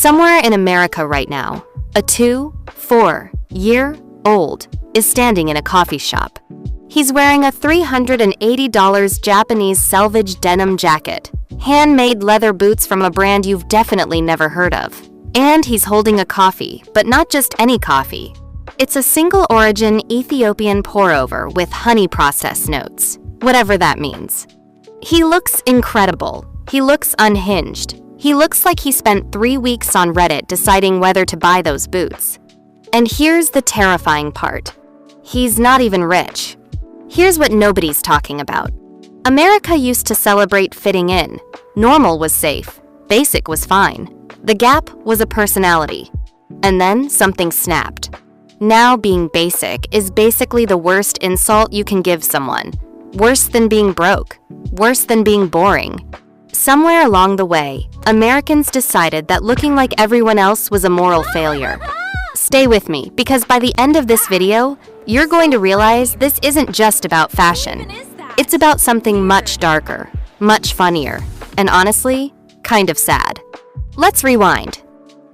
Somewhere in America right now, a 4-year-old is standing in a coffee shop. He's wearing a $380 Japanese selvage denim jacket, handmade leather boots from a brand you've definitely never heard of. And he's holding a coffee, but not just any coffee. It's a single-origin Ethiopian pour-over with honey process notes, whatever that means. He looks incredible. He looks unhinged. He looks like he spent 3 weeks on Reddit deciding whether to buy those boots. And here's the terrifying part. He's not even rich. Here's what nobody's talking about. America used to celebrate fitting in. Normal was safe. Basic was fine. The Gap was a personality. And then something snapped. Now being basic is basically the worst insult you can give someone. Worse than being broke. Worse than being boring. Somewhere along the way, Americans decided that looking like everyone else was a moral failure. Stay with me, because by the end of this video, you're going to realize this isn't just about fashion. It's about something much darker, much funnier, and honestly, kind of sad. Let's rewind.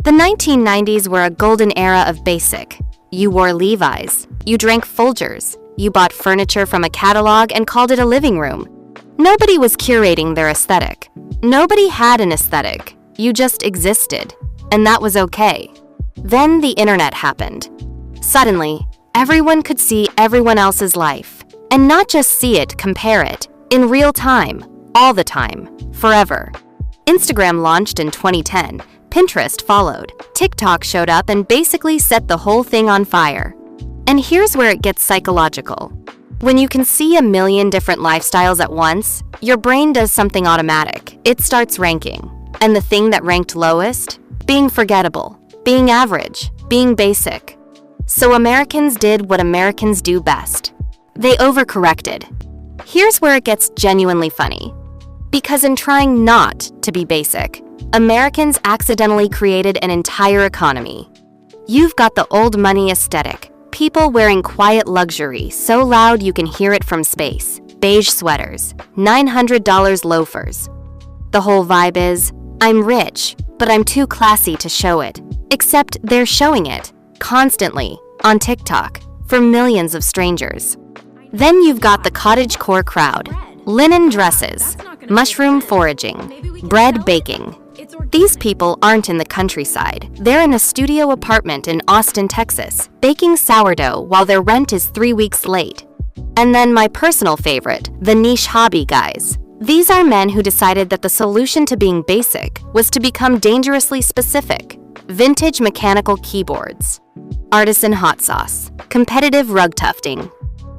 The 1990s were a golden era of basic. You wore Levi's, you drank Folgers, you bought furniture from a catalog and called it a living room. Nobody was curating their aesthetic. Nobody had an aesthetic. You just existed, and that was okay. Then the internet happened. Suddenly, everyone could see everyone else's life, and not just see it, compare it, in real time, all the time, forever. Instagram launched in 2010, Pinterest followed, TikTok showed up and basically set the whole thing on fire. And here's where it gets psychological. When you can see a million different lifestyles at once, your brain does something automatic. It starts ranking. And the thing that ranked lowest? Being forgettable, being average, being basic. So Americans did what Americans do best. They overcorrected. Here's where it gets genuinely funny. Because in trying not to be basic, Americans accidentally created an entire economy. You've got the old money aesthetic. People wearing quiet luxury so loud you can hear it from space. Beige sweaters, $900 loafers. The whole vibe is, I'm rich, but I'm too classy to show it. Except they're showing it, constantly, on TikTok, for millions of strangers. Then you've got the cottagecore crowd. Linen dresses, mushroom foraging, bread baking. These people aren't in the countryside. They're in a studio apartment in Austin, Texas, baking sourdough while their rent is 3 weeks late. And then my personal favorite, the niche hobby guys. These are men who decided that the solution to being basic was to become dangerously specific. Vintage mechanical keyboards, artisan hot sauce, competitive rug tufting.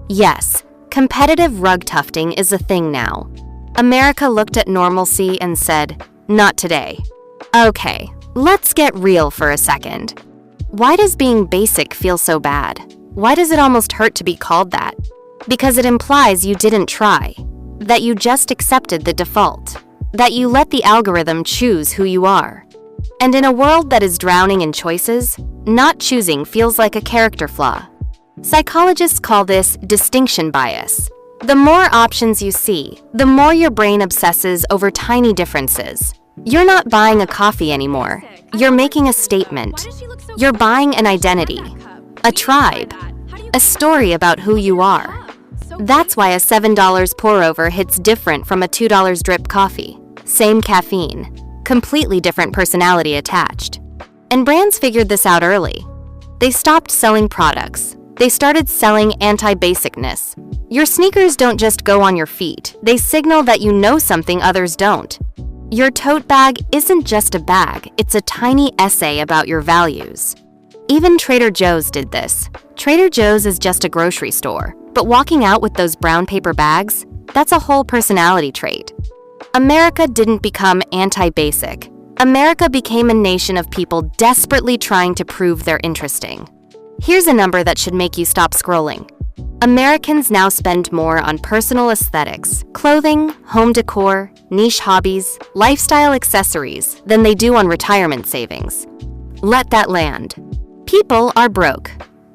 Yes, competitive rug tufting is a thing now. America looked at normalcy and said, not today. Okay, let's get real for a second. Why does being basic feel so bad? Why does it almost hurt to be called that? Because it implies you didn't try, that you just accepted the default, that you let the algorithm choose who you are. And in a world that is drowning in choices, not choosing feels like a character flaw. Psychologists call this distinction bias. The more options you see, the more your brain obsesses over tiny differences. You're not buying a coffee anymore. You're making a statement. You're buying an identity, a tribe, a story about who you are. That's why a $7 pour-over hits different from a $2 drip coffee. Same caffeine, completely different personality attached. And brands figured this out early. They stopped selling products. They started selling anti-basicness. Your sneakers don't just go on your feet. They signal that you know something others don't. Your tote bag isn't just a bag. It's a tiny essay about your values. Even Trader Joe's did this. Trader Joe's is just a grocery store. But walking out with those brown paper bags, that's a whole personality trait. America didn't become anti-basic. America became a nation of people desperately trying to prove they're interesting. Here's a number that should make you stop scrolling. Americans now spend more on personal aesthetics, clothing, home decor, niche hobbies, lifestyle accessories than they do on retirement savings. Let that land. People are broke,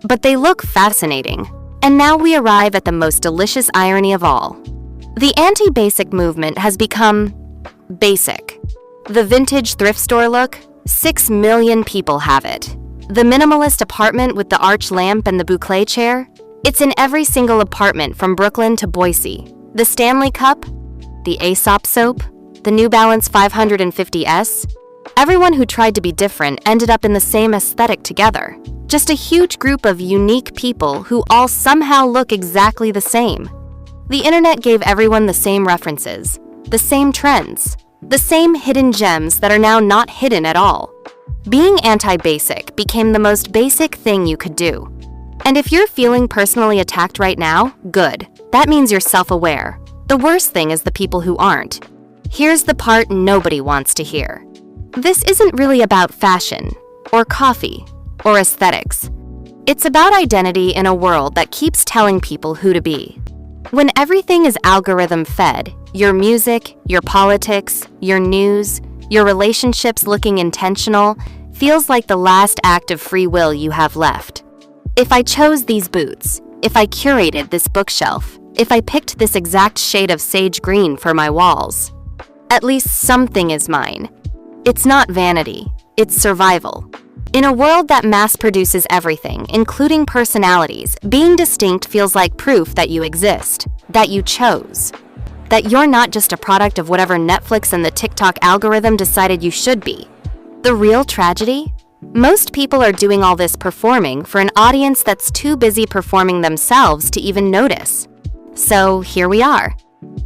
but they look fascinating. And now we arrive at the most delicious irony of all. The anti-basic movement has become basic. The vintage thrift store look, 6 million people have it. The minimalist apartment with the arch lamp and the boucle chair? It's in every single apartment from Brooklyn to Boise. The Stanley Cup? The Aesop soap? The New Balance 550S? Everyone who tried to be different ended up in the same aesthetic together. Just a huge group of unique people who all somehow look exactly the same. The internet gave everyone the same references, the same trends, the same hidden gems that are now not hidden at all. Being anti-basic became the most basic thing you could do. And if you're feeling personally attacked right now, good. That means you're self-aware. The worst thing is the people who aren't. Here's the part nobody wants to hear. This isn't really about fashion, or coffee, or aesthetics. It's about identity in a world that keeps telling people who to be. When everything is algorithm-fed, your music, your politics, your news, your relationships looking intentional, feels like the last act of free will you have left. If I chose these boots, if I curated this bookshelf, if I picked this exact shade of sage green for my walls, at least something is mine. It's not vanity, it's survival. In a world that mass-produces everything, including personalities, being distinct feels like proof that you exist, that you chose, that you're not just a product of whatever Netflix and the TikTok algorithm decided you should be. The real tragedy? Most people are doing all this performing for an audience that's too busy performing themselves to even notice. So here we are,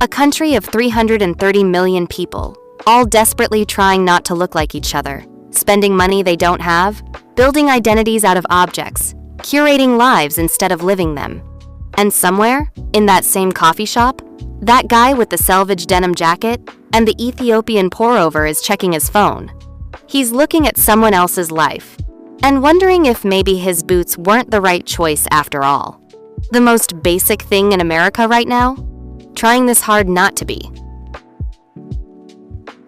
a country of 330 million people, all desperately trying not to look like each other, spending money they don't have, building identities out of objects, curating lives instead of living them. And somewhere, in that same coffee shop, that guy with the selvage denim jacket and the Ethiopian pour-over is checking his phone. He's looking at someone else's life and wondering if maybe his boots weren't the right choice after all. The most basic thing in America right now? Trying this hard not to be.